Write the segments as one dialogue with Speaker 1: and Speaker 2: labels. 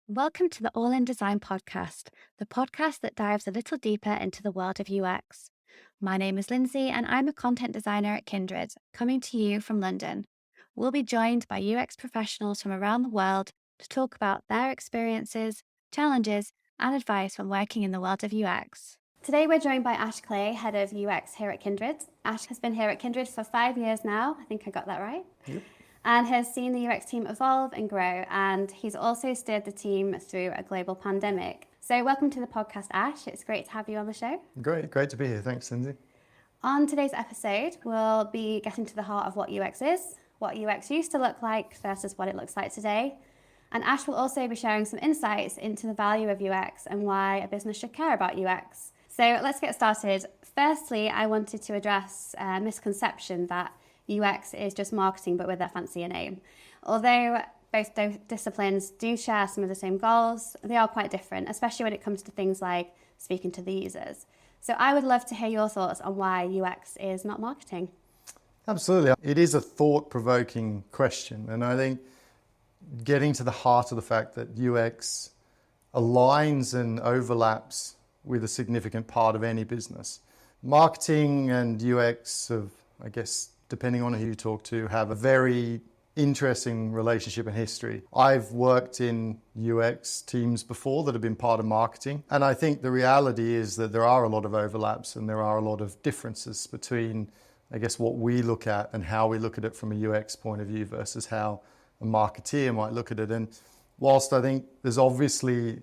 Speaker 1: Welcome to the All in Design podcast, the podcast that dives a little deeper into the world of UX. My name is Lindsey, and I'm a content designer at Kindred, coming to you from London. We'll be joined by UX professionals from around the world to talk about their experiences, challenges, and advice when working in the world of UX. Today, we're joined by Ash Clay, head of UX here at Kindred. Ash has been here at Kindred for 5 years now. I think I got that right.
Speaker 2: Yep.
Speaker 1: And has seen the UX team evolve and grow, and he's also steered the team through a global pandemic. So welcome to the podcast, Ash. It's great to have you on the show.
Speaker 2: Great to be here. Thanks, Lindsey.
Speaker 1: On today's episode, we'll be getting to the heart of what UX is, what UX used to look like versus what it looks like today. And Ash will also be sharing some insights into the value of UX and why a business should care about UX. So let's get started. Firstly, I wanted to address a misconception that UX is just marketing, but with a fancier name. Although both disciplines do share some of the same goals, they are quite different, especially when it comes to things like speaking to the users. So I would love to hear your thoughts on why UX is not marketing.
Speaker 2: Absolutely. It is a thought-provoking question. And I think getting to the heart of the fact that UX aligns and overlaps with a significant part of any business. Marketing and UX have, I guess, depending on who you talk to, have a very interesting relationship and history. I've worked in UX teams before that have been part of marketing. And I think the reality is that there are a lot of overlaps and there are a lot of differences between, I guess, what we look at and how we look at it from a UX point of view versus how a marketeer might look at it. And whilst I think there's obviously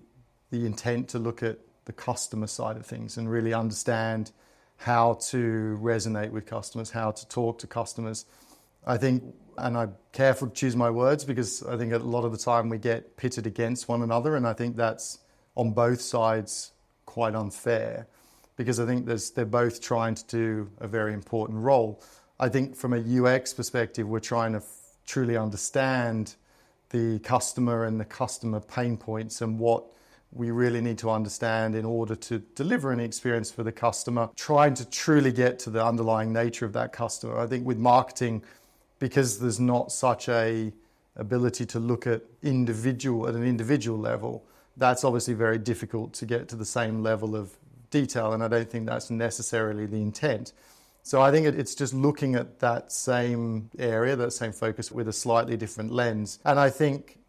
Speaker 2: the intent to look at the customer side of things and really understand how to resonate with customers, how to talk to customers. I think, and I'm careful to choose my words because I think a lot of the time we get pitted against one another, and I think that's on both sides quite unfair because I think they're both trying to do a very important role. I think from a UX perspective, we're trying to truly understand the customer and the customer pain points and what we really need to understand in order to deliver an experience for the customer, trying to truly get to the underlying nature of that customer. I think with marketing, because there's not such a ability to look at an individual level, that's obviously very difficult to get to the same level of detail, and I don't think that's necessarily the intent. So I think it's just looking at that same area, that same focus with a slightly different lens. And I think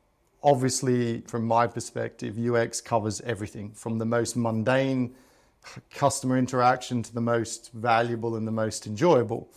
Speaker 2: obviously, from my perspective, UX covers everything from the most mundane customer interaction to the most valuable and the most enjoyable.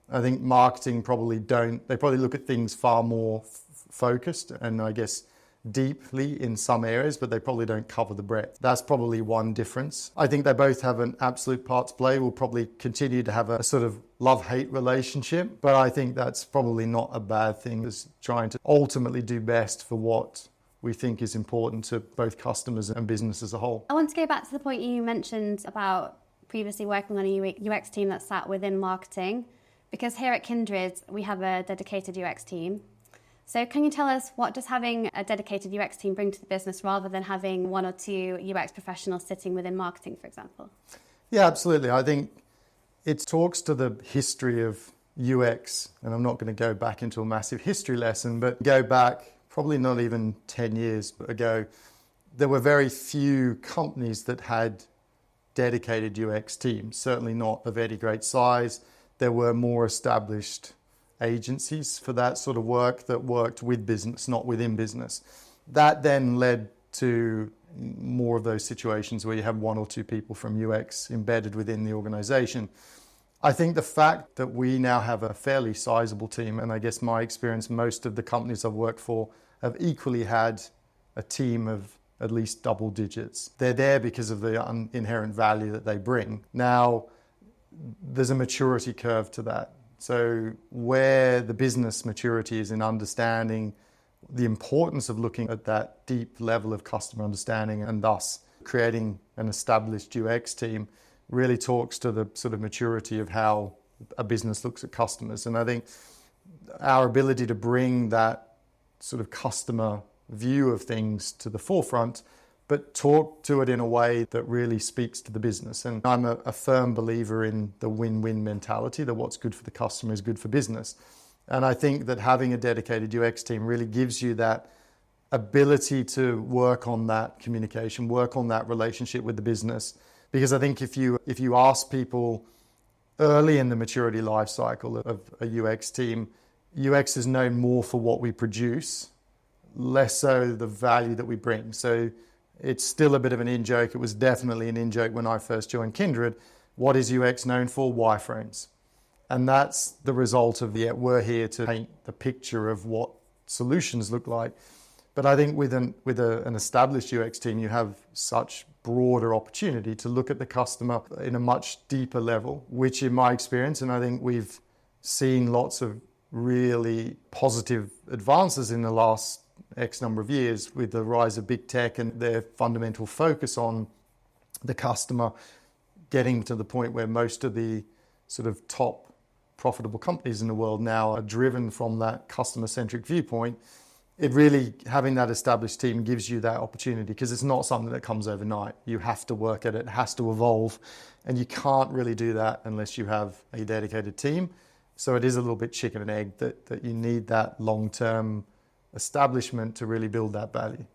Speaker 2: I think marketing they probably look at things far more focused and I guess deeply in some areas, but they probably don't cover the breadth. That's probably one difference. I think they both have an absolute part to play. We'll probably continue to have a sort of love-hate relationship, but I think that's probably not a bad thing. It's trying to ultimately do best for what we think is important to both customers and business as a whole.
Speaker 1: I want to go back to the point you mentioned about previously working on a UX team that sat within marketing, because here at Kindred, we have a dedicated UX team. So can you tell us, what does having a dedicated UX team bring to the business rather than having one or two UX professionals sitting within marketing, for example?
Speaker 2: Yeah, absolutely. I think it talks to the history of UX, and I'm not going to go back into a massive history lesson, but go back probably not even 10 years ago, there were very few companies that had dedicated UX teams, certainly not of any great size. There were more established agencies for that sort of work that worked with business, not within business. That then led to more of those situations where you have one or two people from UX embedded within the organization. I think the fact that we now have a fairly sizable team, and I guess my experience, most of the companies I've worked for have equally had a team of at least double digits. They're there because of the inherent value that they bring. Now, there's a maturity curve to that. So where the business maturity is in understanding the importance of looking at that deep level of customer understanding and thus creating an established UX team really talks to the sort of maturity of how a business looks at customers. And I think our ability to bring that sort of customer view of things to the forefront, but talk to it in a way that really speaks to the business. And I'm a firm believer in the win-win mentality, that what's good for the customer is good for business. And I think that having a dedicated UX team really gives you that ability to work on that communication, work on that relationship with the business. Because I think if you ask people early in the maturity life cycle of a UX team, UX is known more for what we produce, less so the value that we bring. So it's still a bit of an in-joke. It was definitely an in-joke when I first joined Kindred. What is UX known for? Wireframes. And that's the result of we're here to paint the picture of what solutions look like. But I think with an established UX team, you have such broader opportunity to look at the customer in a much deeper level, which in my experience, and I think we've seen lots of really positive advances in the last X number of years with the rise of big tech and their fundamental focus on the customer, getting to the point where most of the sort of top profitable companies in the world now are driven from that customer-centric viewpoint. It really, having that established team gives you that opportunity, because it's not something that comes overnight. You have to work at it, it has to evolve, and you can't really do that unless you have a dedicated team. So it is a little bit chicken and egg, that you need that long-term establishment to really build that value.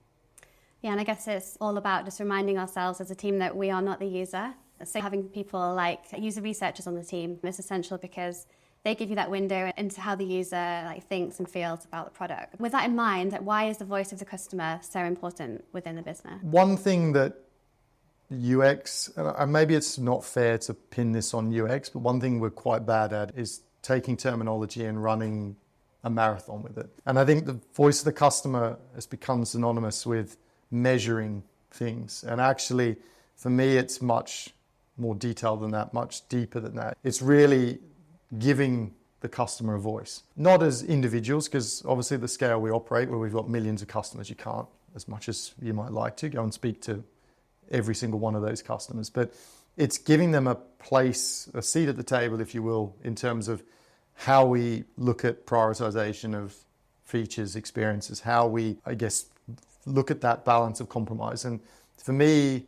Speaker 1: Yeah, and I guess it's all about just reminding ourselves as a team that we are not the user. So having people like user researchers on the team is essential, because they give you that window into how the user thinks and feels about the product. With that in mind, why is the voice of the customer so important within the business?
Speaker 2: One thing that UX, and maybe it's not fair to pin this on UX, but one thing we're quite bad at is taking terminology and running a marathon with it. And I think the voice of the customer has become synonymous with measuring things. And actually, for me, it's much more detailed than that, much deeper than that. It's really giving the customer a voice, not as individuals, because obviously the scale we operate, where we've got millions of customers, you can't, as much as you might like to, go and speak to every single one of those customers. But it's giving them a place, a seat at the table, if you will, in terms of how we look at prioritization of features, experiences, how we, I guess, look at that balance of compromise. And for me,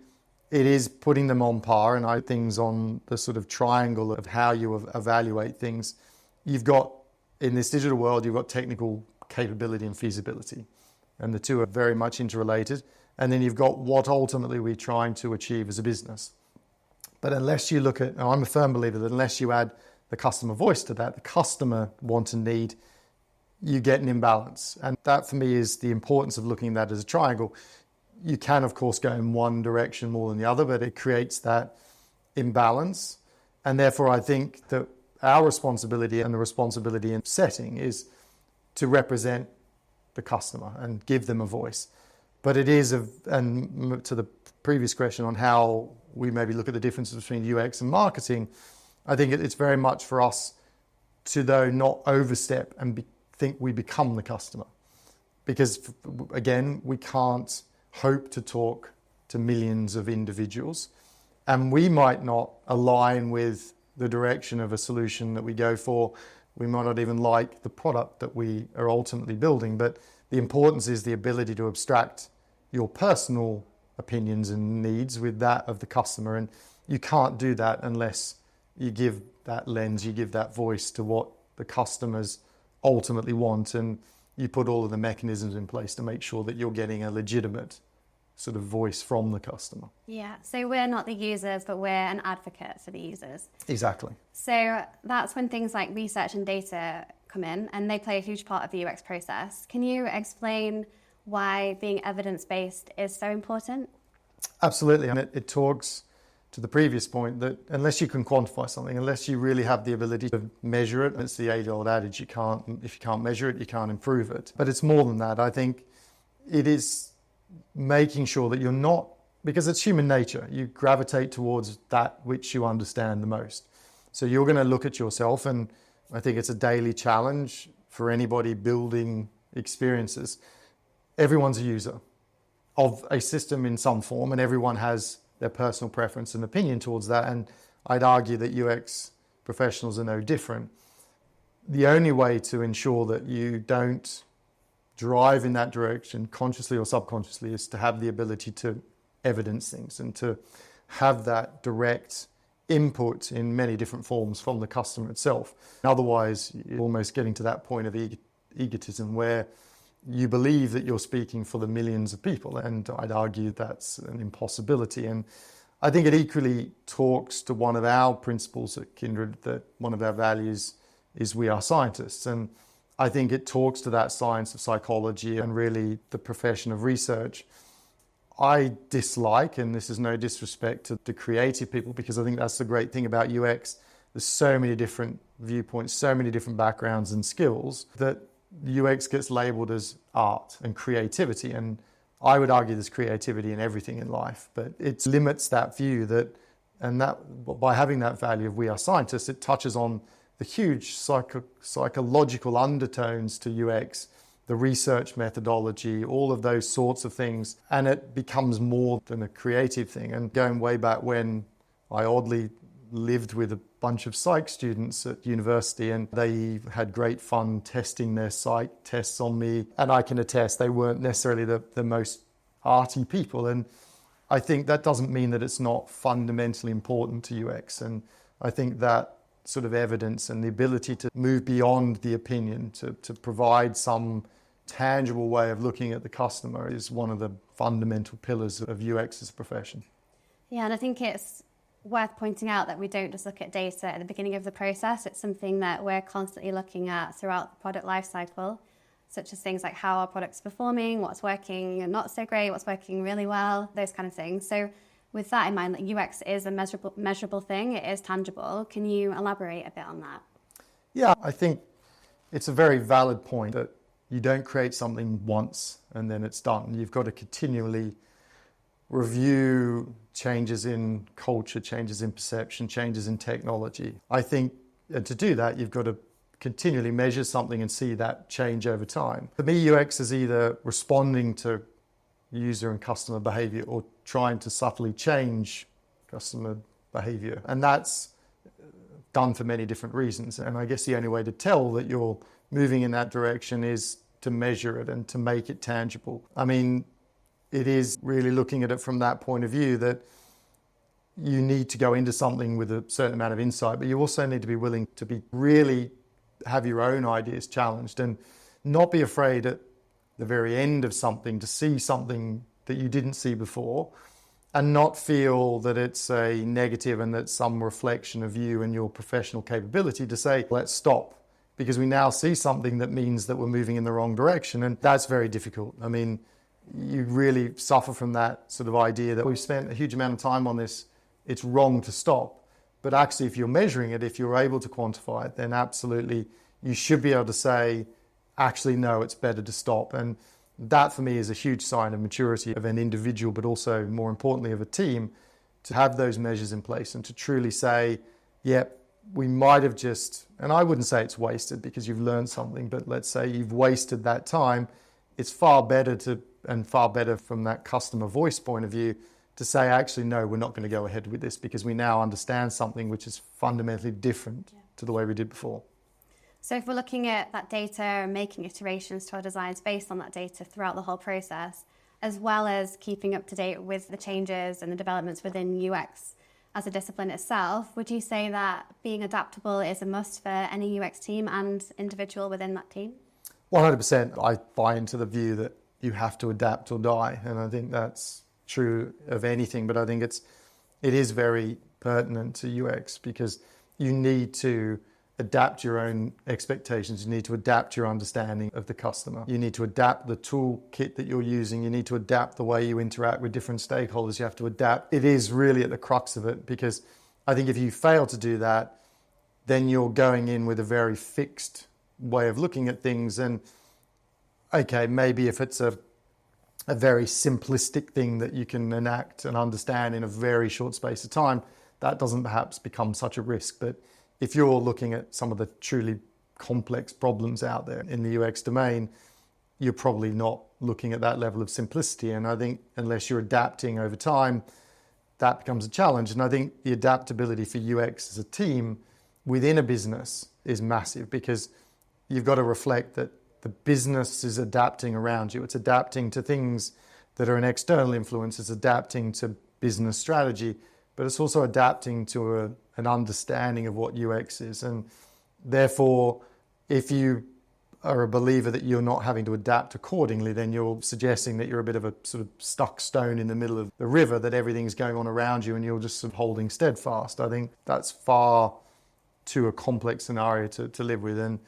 Speaker 2: it is putting them on par, and I things on the sort of triangle of how you evaluate things. You've got, in this digital world, you've got technical capability and feasibility, and the two are very much interrelated. And then you've got what ultimately we're trying to achieve as a business. But unless you look at, I'm a firm believer that unless you add the customer voice to that, the customer want and need, you get an imbalance. And that for me is the importance of looking at that as a triangle. You can, of course, go in one direction more than the other, but it creates that imbalance. And therefore, I think that our responsibility and the responsibility in setting is to represent the customer and give them a voice. But it is, and to the previous question on how we maybe look at the differences between UX and marketing, I think it's very much for us to, though, not overstep and think we become the customer. Because, again, we can't hope to talk to millions of individuals, and we might not align with the direction of a solution that we go for. We might not even like the product that we are ultimately building, but the importance is the ability to abstract your personal opinions and needs with that of the customer, and you can't do that unless you give that lens, you give that voice to what the customers ultimately want, and you put all of the mechanisms in place to make sure that you're getting a legitimate sort of voice from the customer.
Speaker 1: Yeah, so we're not the users, but we're an advocate for the users.
Speaker 2: Exactly.
Speaker 1: So that's when things like research and data come in, and they play a huge part of the UX process. Can you explain why being evidence-based is so important?
Speaker 2: Absolutely, and it talks to the previous point that unless you can quantify something, unless you really have the ability to measure it, it's the age-old adage, if you can't measure it, you can't improve it. But it's more than that. I think it is making sure that you're not, because it's human nature, you gravitate towards that which you understand the most. So you're going to look at yourself, and I think it's a daily challenge for anybody building experiences. Everyone's a user of a system in some form, and everyone has their personal preference and opinion towards that. And I'd argue that UX professionals are no different. The only way to ensure that you don't drive in that direction, consciously or subconsciously, is to have the ability to evidence things and to have that direct input in many different forms from the customer itself. Otherwise, you're almost getting to that point of egotism where you believe that you're speaking for the millions of people, and I'd argue that's an impossibility. And I think it equally talks to one of our principles at Kindred, that one of our values is we are scientists. And I think it talks to that science of psychology and really the profession of research. I dislike, and this is no disrespect to the creative people, because I think that's the great thing about UX. There's so many different viewpoints, so many different backgrounds and skills, that UX gets labeled as art and creativity. And I would argue there's creativity in everything in life, but it limits that view that by having that value of we are scientists, it touches on the huge psychological undertones to UX, the research methodology, all of those sorts of things. And it becomes more than a creative thing. And going way back when, I oddly lived with a bunch of psych students at university, and they had great fun testing their psych tests on me. And I can attest they weren't necessarily the most arty people. And I think that doesn't mean that it's not fundamentally important to UX. And I think that sort of evidence and the ability to move beyond the opinion, to provide some tangible way of looking at the customer, is one of the fundamental pillars of UX as a profession.
Speaker 1: Yeah, and I think it's worth pointing out that we don't just look at data at the beginning of the process. It's something that we're constantly looking at throughout the product lifecycle, such as things like how our product's performing, what's working and not so great, what's working really well, those kind of things. So with that in mind, that UX is a measurable thing, it is tangible. Can you elaborate a bit on that?
Speaker 2: Yeah, I think it's a very valid point that you don't create something once and then it's done. You've got to continually review changes in culture, changes in perception, changes in technology. I think to do that, you've got to continually measure something and see that change over time. For me, UX is either responding to user and customer behavior or trying to subtly change customer behavior. And that's done for many different reasons. And I guess the only way to tell that you're moving in that direction is to measure it and to make it tangible. I mean, it is really looking at it from that point of view that you need to go into something with a certain amount of insight, but you also need to be willing to be really have your own ideas challenged and not be afraid at the very end of something to see something that you didn't see before, and not feel that it's a negative and that's some reflection of you and your professional capability to say, let's stop, because we now see something that means that we're moving in the wrong direction. And that's very difficult. I mean, you really suffer from that sort of idea that we've spent a huge amount of time on this, it's wrong to stop. But actually, if you're measuring it, if you're able to quantify it, then absolutely you should be able to say, actually, no, it's better to stop. And that for me is a huge sign of maturity of an individual, but also more importantly of a team, to have those measures in place and to truly say, yep, we might have just, and I wouldn't say it's wasted because you've learned something, but let's say you've wasted that time. It's far better from that customer voice point of view to say, actually, no, we're not going to go ahead with this because we now understand something which is fundamentally different to the way we did before.
Speaker 1: So if we're looking at that data and making iterations to our designs based on that data throughout the whole process, as well as keeping up to date with the changes and the developments within UX as a discipline itself, would you say that being adaptable is a must for any UX team and individual within that team?
Speaker 2: 100%. I buy into the view that you have to adapt or die. And I think that's true of anything, but I think it is very pertinent to UX because you need to adapt your own expectations. You need to adapt your understanding of the customer. You need to adapt the toolkit that you're using. You need to adapt the way you interact with different stakeholders. You have to adapt. It is really at the crux of it, because I think if you fail to do that, then you're going in with a very fixed way of looking at things. And okay, maybe if it's a very simplistic thing that you can enact and understand in a very short space of time, that doesn't perhaps become such a risk. But if you're looking at some of the truly complex problems out there in the UX domain, you're probably not looking at that level of simplicity. And I think unless you're adapting over time, that becomes a challenge. And I think the adaptability for UX as a team within a business is massive, because you've got to reflect that the business is adapting around you. It's adapting to things that are an external influence. It's adapting to business strategy, but it's also adapting to an understanding of what UX is. And therefore, if you are a believer that you're not having to adapt accordingly, then you're suggesting that you're a bit of a sort of stuck stone in the middle of the river, that everything's going on around you and you're just sort of holding steadfast. I think that's far too a complex scenario to live with. And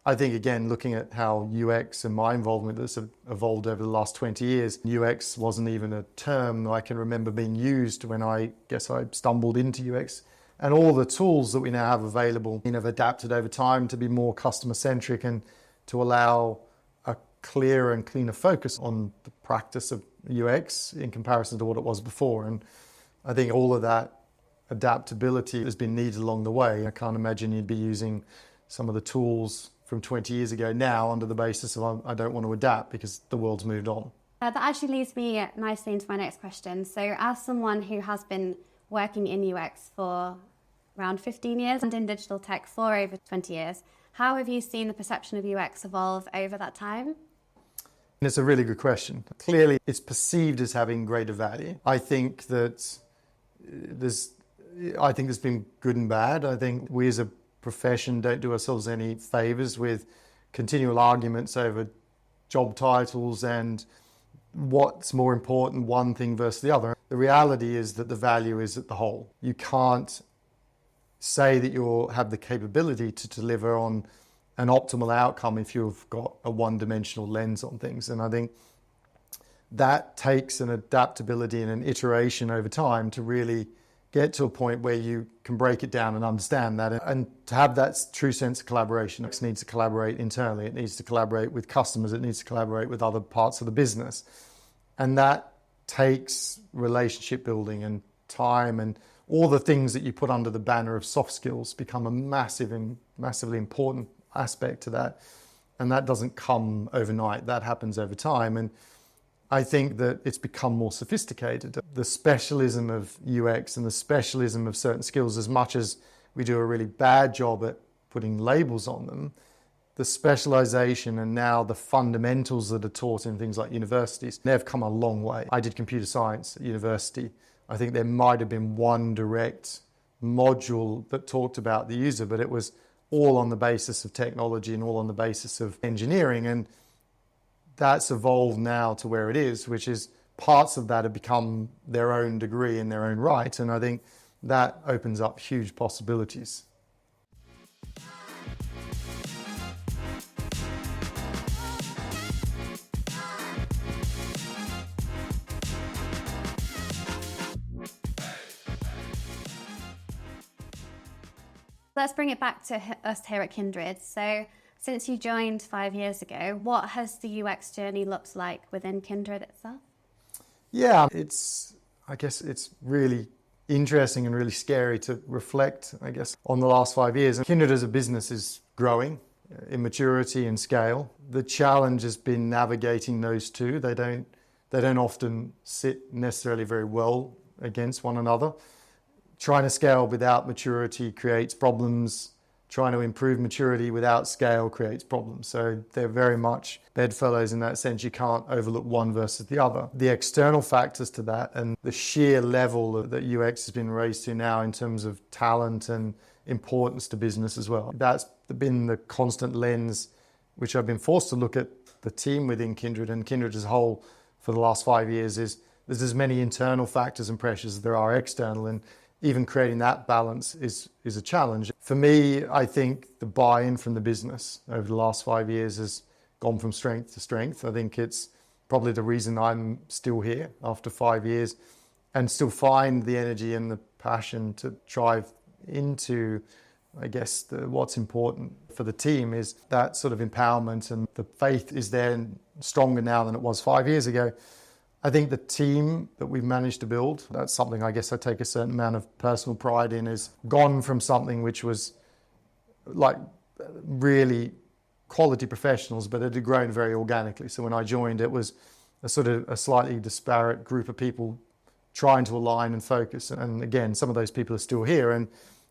Speaker 2: I think, again, looking at how UX and my involvement has evolved over the last 20 years, UX wasn't even a term I can remember being used when I stumbled into UX. And all the tools that we now have available have adapted over time to be more customer-centric and to allow a clearer and cleaner focus on the practice of UX in comparison to what it was before. And I think all of that adaptability has been needed along the way. I can't imagine you'd be using some of the tools from 20 years ago now under the basis of I don't want to adapt because the world's moved on.
Speaker 1: That actually leads me nicely into my next question. So as someone who has been working in UX for around 15 years and in digital tech for over 20 years, how have you seen the perception of UX evolve over that time?
Speaker 2: It's a really good question. Clearly, it's perceived as having greater value. I think there's been good and bad. I think we as a profession don't do ourselves any favors with continual arguments over job titles and what's more important, one thing versus the other. The reality is that the value is at the whole. You can't say that you have the capability to deliver on an optimal outcome if you've got a one-dimensional lens on things. And I think that takes an adaptability and an iteration over time to really get to a point where you can break it down and understand that. And to have that true sense of collaboration, it needs to collaborate internally, it needs to collaborate with customers, it needs to collaborate with other parts of the business. And that takes relationship building and time, and all the things that you put under the banner of soft skills become a massive and massively important aspect to that. And that doesn't come overnight, that happens over time. And I think that it's become more sophisticated. The specialism of UX and the specialism of certain skills, as much as we do a really bad job at putting labels on them, the specialization and now the fundamentals that are taught in things like universities, they've come a long way. I did computer science at university. I think there might have been one direct module that talked about the user, but it was all on the basis of technology and all on the basis of engineering. And that's evolved now to where it is, which is parts of that have become their own degree in their own right. And I think that opens up huge possibilities.
Speaker 1: Let's bring it back to us here at Kindred. So since you joined 5 years ago, what has the UX journey looked like within Kindred itself?
Speaker 2: Yeah, I guess it's really interesting and really scary to reflect, on the last 5 years. Kindred as a business is growing in maturity and scale. The challenge has been navigating those two. They don't often sit necessarily very well against one another. Trying to scale without maturity creates problems. Trying to improve maturity without scale creates problems. So they're very much bedfellows in that sense. You can't overlook one versus the other. The external factors to that and the sheer level that UX has been raised to now in terms of talent and importance to business as well. That's been the constant lens which I've been forced to look at the team within Kindred and Kindred as a whole for the last 5 years. There's as many internal factors and pressures as there are external, and even creating that balance is a challenge. For me, I think the buy-in from the business over the last 5 years has gone from strength to strength. I think it's probably the reason I'm still here after 5 years and still find the energy and the passion to drive into, what's important for the team is that sort of empowerment, and the faith is there and stronger now than it was 5 years ago. I think the team that we've managed to build, that's something I take a certain amount of personal pride in, is gone from something which was like really quality professionals, but it had grown very organically. So when I joined, it was a sort of a slightly disparate group of people trying to align and focus. And again, some of those people are still here, and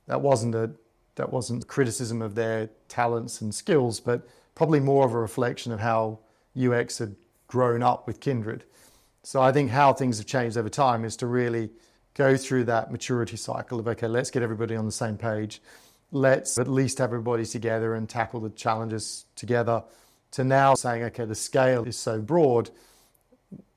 Speaker 2: that wasn't criticism of their talents and skills, but probably more of a reflection of how UX had grown up with Kindred. So I think how things have changed over time is to really go through that maturity cycle of, okay, let's get everybody on the same page. let's at least have everybody together and tackle the challenges together, to now saying, okay, the scale is so broad,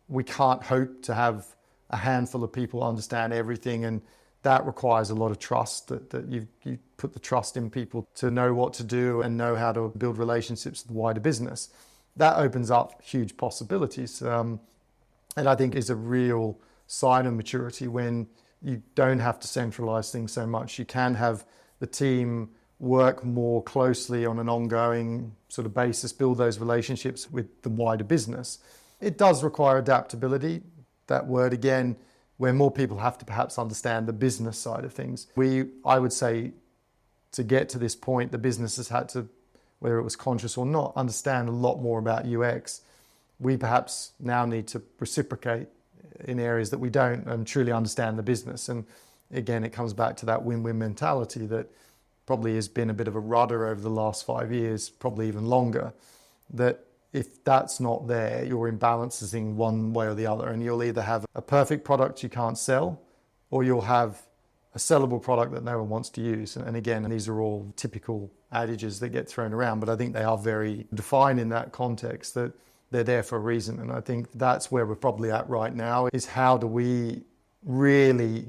Speaker 2: we can't hope to have a handful of people understand everything, and that requires a lot of trust, that you put the trust in people to know what to do and know how to build relationships with the wider business. That opens up huge possibilities, and I think is a real sign of maturity when you don't have to centralize things so much. You can have the team work more closely on an ongoing sort of basis, build those relationships with the wider business. It does require adaptability, that word again, where more people have to perhaps understand the business side of things. I would say, to get to this point, the business has had to, whether it was conscious or not, understand a lot more about UX. We perhaps now need to reciprocate in areas that we don't and truly understand the business. And again, it comes back to that win-win mentality that probably has been a bit of a rudder over the last 5 years, probably even longer, that if that's not there, you're imbalancing one way or the other, and you'll either have a perfect product you can't sell, or you'll have a sellable product that no one wants to use. And again, these are all typical adages that get thrown around, but I think they are very defined in that context, that they're there for a reason. And I think that's where we're probably at right now, is how do we really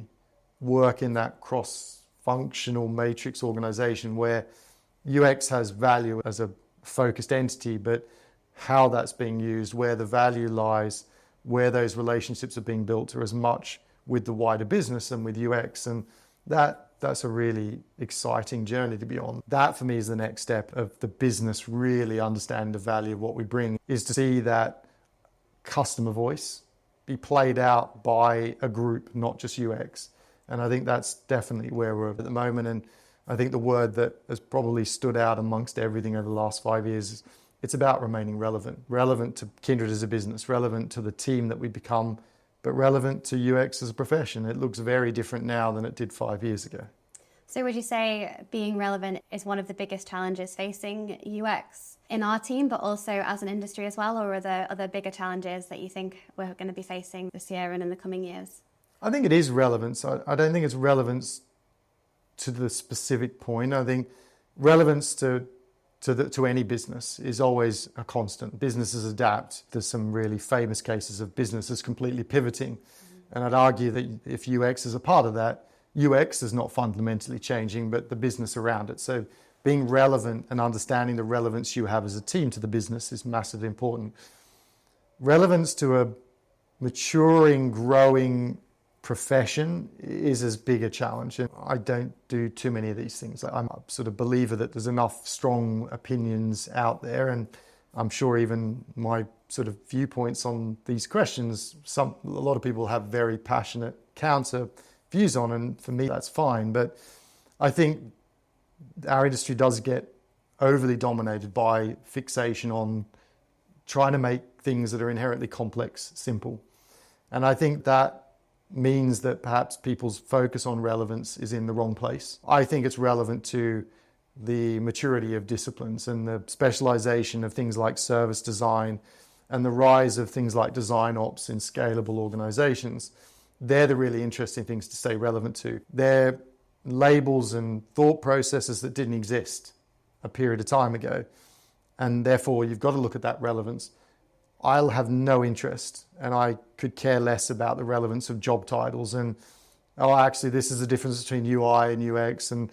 Speaker 2: work in that cross-functional matrix organization where UX has value as a focused entity, but how that's being used, where the value lies, where those relationships are being built are as much with the wider business and with UX. And that's a really exciting journey to be on. That for me is the next step of the business really understanding the value of what we bring, is to see that customer voice be played out by a group, not just UX. And I think that's definitely where we're at the moment. And I think the word that has probably stood out amongst everything over the last 5 years is it's about remaining relevant to Kindred as a business, relevant to the team that we become, but relevant to UX as a profession. It looks very different now than it did 5 years ago.
Speaker 1: So would you say being relevant is one of the biggest challenges facing UX in our team, but also as an industry as well? Or are there other bigger challenges that you think we're going to be facing this year and in the coming years?
Speaker 2: I think it is relevance. I don't think it's relevance to the specific point. I think relevance to any business is always a constant. Businesses adapt. There's some really famous cases of businesses completely pivoting. And I'd argue that if UX is a part of that, UX is not fundamentally changing, but the business around it. So being relevant and understanding the relevance you have as a team to the business is massively important. Relevance to a maturing, growing profession is as big a challenge. And I don't do too many of these things. I'm a sort of believer that there's enough strong opinions out there, and I'm sure even my sort of viewpoints on these questions, a lot of people have very passionate counter views on, and for me that's fine. But I think our industry does get overly dominated by fixation on trying to make things that are inherently complex simple. And I think that means that perhaps people's focus on relevance is in the wrong place. I think it's relevant to the maturity of disciplines and the specialization of things like service design and the rise of things like design ops in scalable organizations. They're the really interesting things to stay relevant to. They're labels and thought processes that didn't exist a period of time ago. And therefore, you've got to look at that relevance. I'll have no interest, and I could care less about the relevance of job titles and, oh, actually, this is the difference between UI and UX and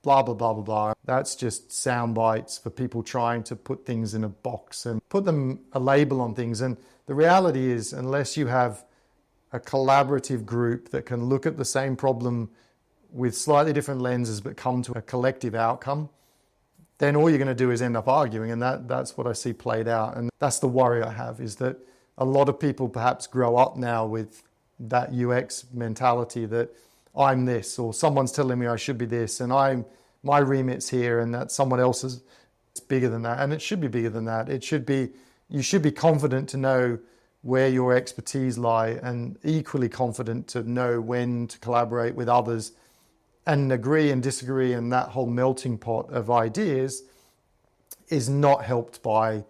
Speaker 2: blah, blah, blah, blah, blah. That's just sound bites for people trying to put things in a box and put a label on things. And the reality is, unless you have a collaborative group that can look at the same problem with slightly different lenses but come to a collective outcome, then all you're going to do is end up arguing. And that's what I see played out. And that's the worry I have, is that a lot of people perhaps grow up now with that UX mentality that I'm this, or someone's telling me I should be this, and my remit's here, and that someone else is bigger than that. And it should be bigger than that. You should be confident to know where your expertise lie, and equally confident to know when to collaborate with others and agree and disagree, and that whole melting pot of ideas is not helped by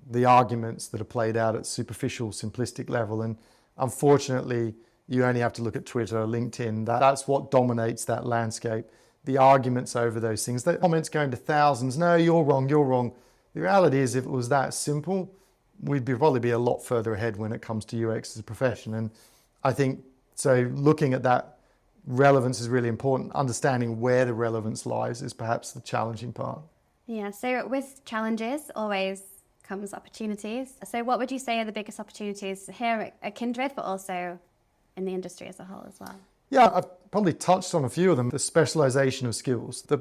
Speaker 2: the arguments that are played out at superficial, simplistic level. And unfortunately, you only have to look at Twitter or LinkedIn. That's what dominates that landscape. the arguments over those things. The comments going to thousands, no, you're wrong, you're wrong. The reality is, if it was that simple, we'd probably be a lot further ahead when it comes to UX as a profession. And I think, so looking at that relevance is really important. Understanding where the relevance lies is perhaps the challenging part.
Speaker 1: Yeah, so with challenges always comes opportunities. So what would you say are the biggest opportunities here at Kindred, but also in the industry as a whole as well?
Speaker 2: Yeah, I've probably touched on a few of them. The specialization of skills, the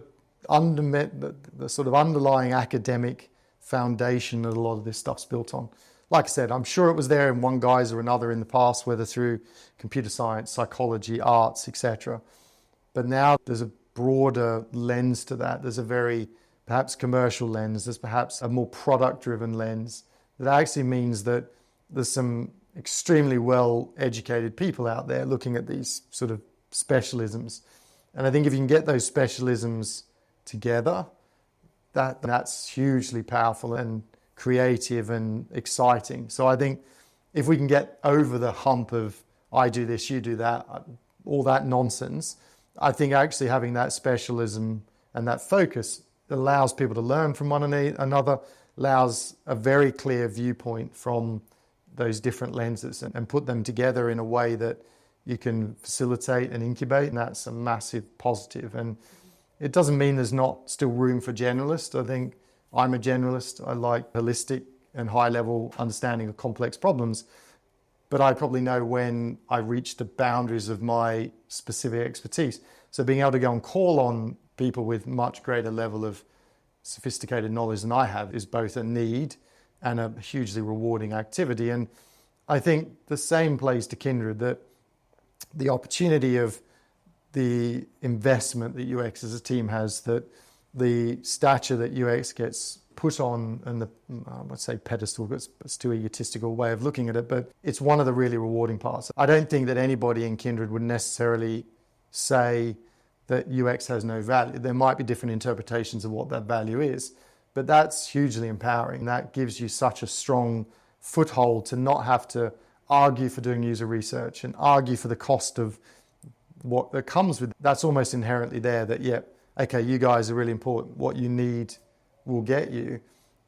Speaker 2: sort of underlying academic foundation that a lot of this stuff's built on. Like I said, I'm sure it was there in one guise or another in the past, whether through computer science, psychology, arts, etc. But now there's a broader lens to that. There's a very perhaps commercial lens. There's perhaps a more product-driven lens that actually means that there's some extremely well-educated people out there looking at these sort of specialisms. And I think if you can get those specialisms together, that's hugely powerful and creative and exciting. So I think if we can get over the hump of I do this, you do that, all that nonsense, I think actually having that specialism and that focus allows people to learn from one another, allows a very clear viewpoint from those different lenses and put them together in a way that you can facilitate and incubate, and that's a massive positive. And it doesn't mean there's not still room for generalists. I think I'm a generalist. I like holistic and high-level understanding of complex problems, but I probably know when I reach the boundaries of my specific expertise. So being able to go and call on people with much greater level of sophisticated knowledge than I have is both a need and a hugely rewarding activity. And I think the same plays to Kindred, that the opportunity of the investment that UX as a team has, that the stature that UX gets put on, and the, let's say pedestal, it's too egotistical way of looking at it, but it's one of the really rewarding parts. I don't think that anybody in Kindred would necessarily say that UX has no value. There might be different interpretations of what that value is, but that's hugely empowering. That gives you such a strong foothold to not have to argue for doing user research and argue for the cost of what that comes with. That's almost inherently there, that, yeah, okay, you guys are really important. What you need will get you.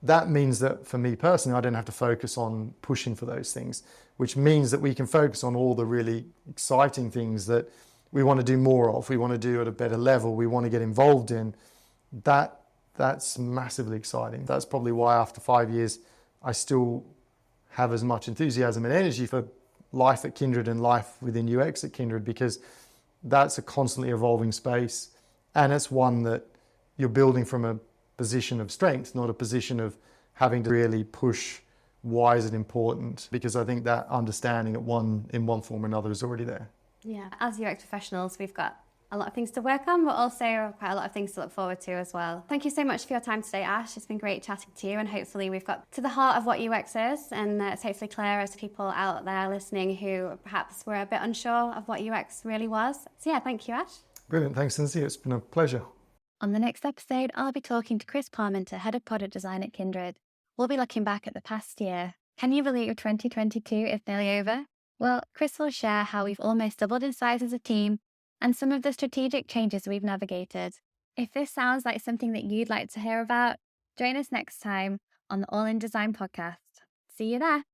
Speaker 2: That means that for me personally, I don't have to focus on pushing for those things, which means that we can focus on all the really exciting things that we want to do more of, we want to do at a better level, we want to get involved in. That's massively exciting. That's probably why after 5 years, I still have as much enthusiasm and energy for life at Kindred and life within UX at Kindred, because that's a constantly evolving space. And it's one that you're building from a position of strength, not a position of having to really push why is it important, because I think that understanding in one form or another is already there.
Speaker 1: Yeah, as UX professionals, we've got a lot of things to work on, but also quite a lot of things to look forward to as well. Thank you so much for your time today, Ash. It's been great chatting to you, and hopefully we've got to the heart of what UX is, and it's hopefully clear as people out there listening who perhaps were a bit unsure of what UX really was. So yeah, thank you, Ash.
Speaker 2: Brilliant. Thanks, Lindsey. It's been a pleasure.
Speaker 1: On the next episode, I'll be talking to Chris Parmenter, Head of Product Design at Kindred. We'll be looking back at the past year. Can you believe 2022 is nearly over? Well, Chris will share how we've almost doubled in size as a team and some of the strategic changes we've navigated. If this sounds like something that you'd like to hear about, join us next time on the All in Design podcast. See you there.